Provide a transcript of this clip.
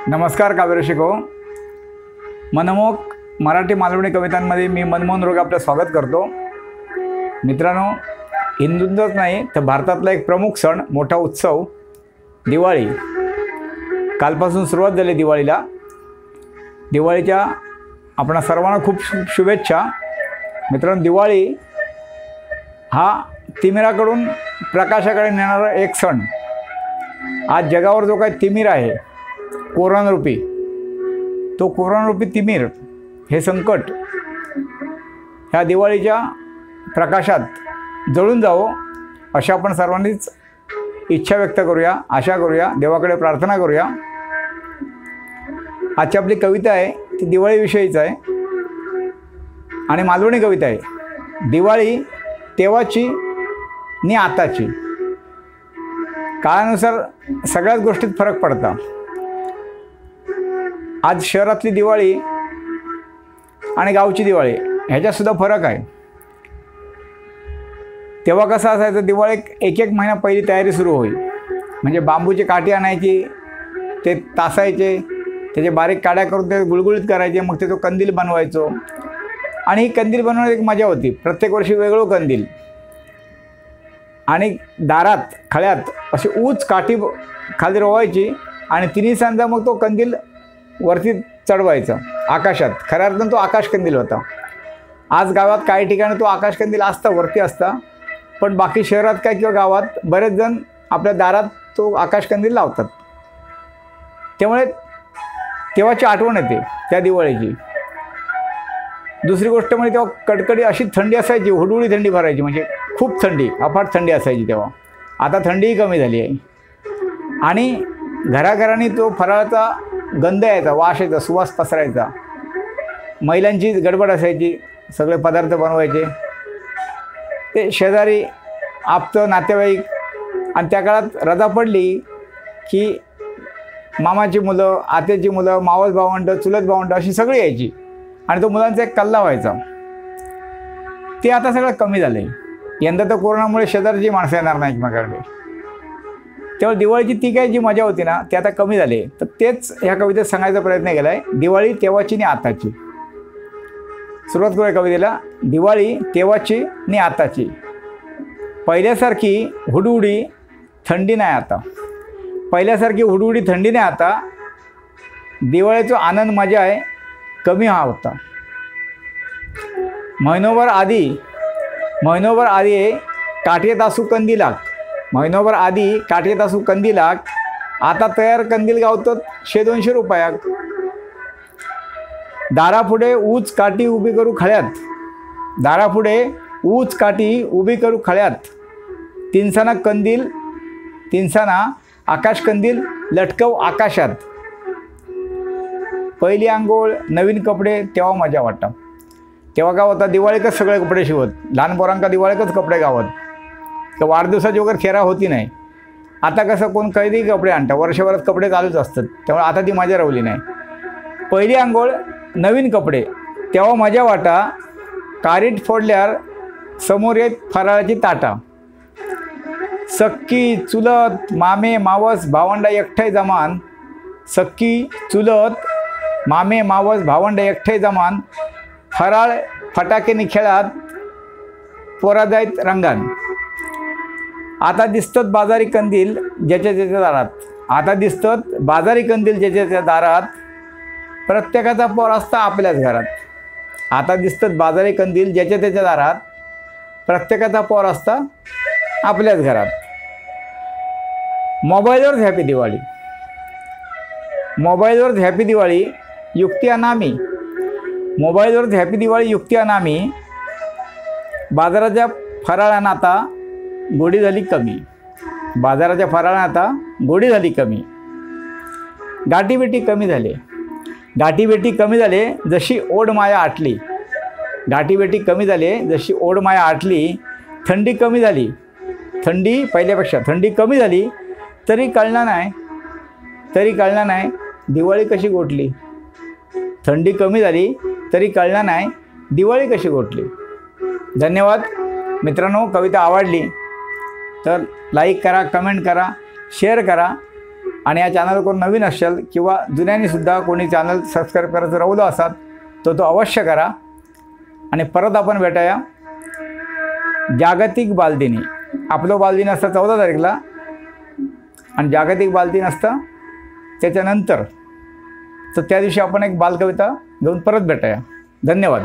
नमस्कार काव्यरसिको, मनमोहक मराठी मालवणी कवितांमध्ये मी मनमोहन रोग आपलं स्वागत करतो। मित्रांनो, हिंदूंचाच नाही तर भारतातला एक प्रमुख सण, मोठा उत्सव दिवाळी कालपासून सुरुवात झाली। दिवाळीच्या आपणा सर्वांना खूप शुभेच्छा। मित्रांनो, दिवाळी हा तिमिराकडून प्रकाशाकडे नेणारा एक सण। आज जगावर जो काही तिमिर आहे, कोरोनारूपी, तो कोरोनारूपी तिमिर, हे संकट ह्या दिवाळीच्या प्रकाशात जळून जावो अशा आपण सर्वांनीच इच्छा व्यक्त करूया, आशा करूया, देवाकडे प्रार्थना करूया। आजची आपली कविता आहे ती दिवाळीविषयीच आहे आणि मालवणी कविता आहे। दिवाळी तेव्हाची नि आताची। काळानुसार सगळ्याच गोष्टीत फरक पडता। आज शहरातली दिवाळी आणि गावची दिवाळी ह्याच्यात सुद्धा फरक आहे। तेव्हा कसं असायचं, दिवाळी एक महिना पहिली तयारी सुरू होईल। म्हणजे बांबूची काठी आणायची, ते तासायचे, त्याचे बारीक काड्या करून ते गुळगुळीत करायचे, मग ते तो कंदील बनवायचो। आणि ही कंदील बनवण्यात एक मजा होती, प्रत्येक वर्षी वेगळं कंदील। आणि दारात खळ्यात अशी ऊच काठी खाली रोवायची आणि तिन्ही सांजा मग तो कंदील वरती चढवायचा आकाशात। खऱ्या अर्थानं तो आकाशकंदील होता। आज गावात काही ठिकाणी तो आकाशकंदील असता, वरती असता, पण बाकी शहरात काय किंवा गावात बरेच जण आपल्या दारात तो आकाशकंदील लावतात। त्यामुळे तेव्हाची आठवण येते त्या दिवाळीची। दुसरी गोष्ट म्हणजे तेव्हा कडकडी अशी थंडी असायची, हुडहुडी थंडी भरायची, म्हणजे खूप थंडी, अफाट थंडी असायची तेव्हा। आता थंडीही कमी झाली आहे आणि घराघरांनी तो फराळाचा गंध यायचा, वास यायचा, सुवास पसरायचा। महिलांची गडबड असायची, सगळे पदार्थ बनवायचे, ते शेजारी आप्तं नातेवाईक। आणि त्या काळात रजा पडली की मामाची मुलं, आत्याची मुलं, मावस भावंड, चुलत भावंड अशी सगळी यायची आणि तो मुलांचा एक कल्ला व्हायचा। ते आता सगळं कमी झालं आहे। यंदा तर कोरोनामुळे शेजारची माणसं येणार नाही एकमेकाकडे। त्यामुळे दिवाळीची ती काही जी मजा होती ना, ती आता कमी झाली। तर तेच ह्या कवितेत सांगायचा प्रयत्न केला आहे। दिवाळी तेव्हाची नि आताची। सुरुवात करूया कवितेला। दिवाळी तेव्हाची नि आताची। पहिल्यासारखी हुडहुडी थंडी नाही आता। पहिल्यासारखी हुडहुडी थंडी नाही आता। दिवाळीचा आनंद मजा आहे कमी हा होता। महिनोभर आधी काठीत असू कंदिलाक। महिनोभर आधी काठीत असू कंदिलाक, आता तयार कंदील गावतात 100-200 रुपयाक। दारापुढे ऊच काठी उभी करू खळ्यात। दारापुढे ऊच काठी उभी करू खळ्यात। तिनसाना आकाश कंदील लटकव आकाशात। पहिली आंघोळ, नवीन कपडे, तेव्हा मजा वाटतं। तेव्हा काय होता, दिवाळीतच सगळे कपडे शिवत, लहान पोरांका दिवाळीतच कपडे गावत, तर वाढदिवसाची वगैरे खेरा होती नाही। आता कसं कोण कैदी कपडे आणतं, वर्षभरात कपडे चालूच असतात, त्यामुळे आता ती मजा राहिली नाही। पहिली आंघोळ, नवीन कपडे, तेव्हा मजा वाटा। कारीट फोडल्यावर समोर येत फराळाची ताटा। सक्की चुलत मामे मावस भावंडा एकठे जमान। सक्की चुलत मामे मावस भावंड एकठे जमान। फराळ फटाकेनी खेळात, पोरा जाईत रंगान। आता दिसतात बाजारी कंदील ज्याच्या त्याच्या दारात। आता दिसतात बाजारी कंदील ज्याच्या त्याच्या दारात। प्रत्येकाचा पोर असता आपल्याच घरात। आता दिसतात बाजारी कंदील ज्याच्या त्याच्या दारात। प्रत्येकाचा पोर असता आपल्याच घरात। मोबाईलवरच हॅपी दिवाळी। मोबाईलवरच हॅपी दिवाळी युक्ती अनामी। मोबाईलवरच हॅपी दिवाळी युक्ती अनामी। बाजाराच्या फराळानं आता गोडी झाली कमी। बाजाराच्या फराळानं आता गोडी झाली कमी। गाठीभेटी कमी झाले। गाठीभेटी कमी झाले जशी ओढ माया आटली। गाठीभेटी कमी झाले जशी ओढ माया आटली। थंडी कमी झाली, थंडी पहिल्यापेक्षा थंडी कमी झाली, तरी कळणार नाही दिवाळी कशी गोठली। थंडी कमी झाली तरी कळणार नाही दिवाळी कशी गोठली। धन्यवाद मित्रांनो। कविता आवडली तर लाईक करा, कमेंट करा, शेअर करा आणि या चॅनल कोण नवीन असेल किंवा जुन्यांनीसुद्धा कोणी चॅनल सबस्क्राईब करायचं राहिलो असाल तो अवश्य करा. आणि परत आपण भेटाया जागतिक बालदिनी. आपलं बालदिन असतं 14 तारीखला आणि जागतिक बालदिन असतं त्याच्यानंतर. तर त्या दिवशी आपण एक बालकविता घेऊन परत भेटाया. धन्यवाद.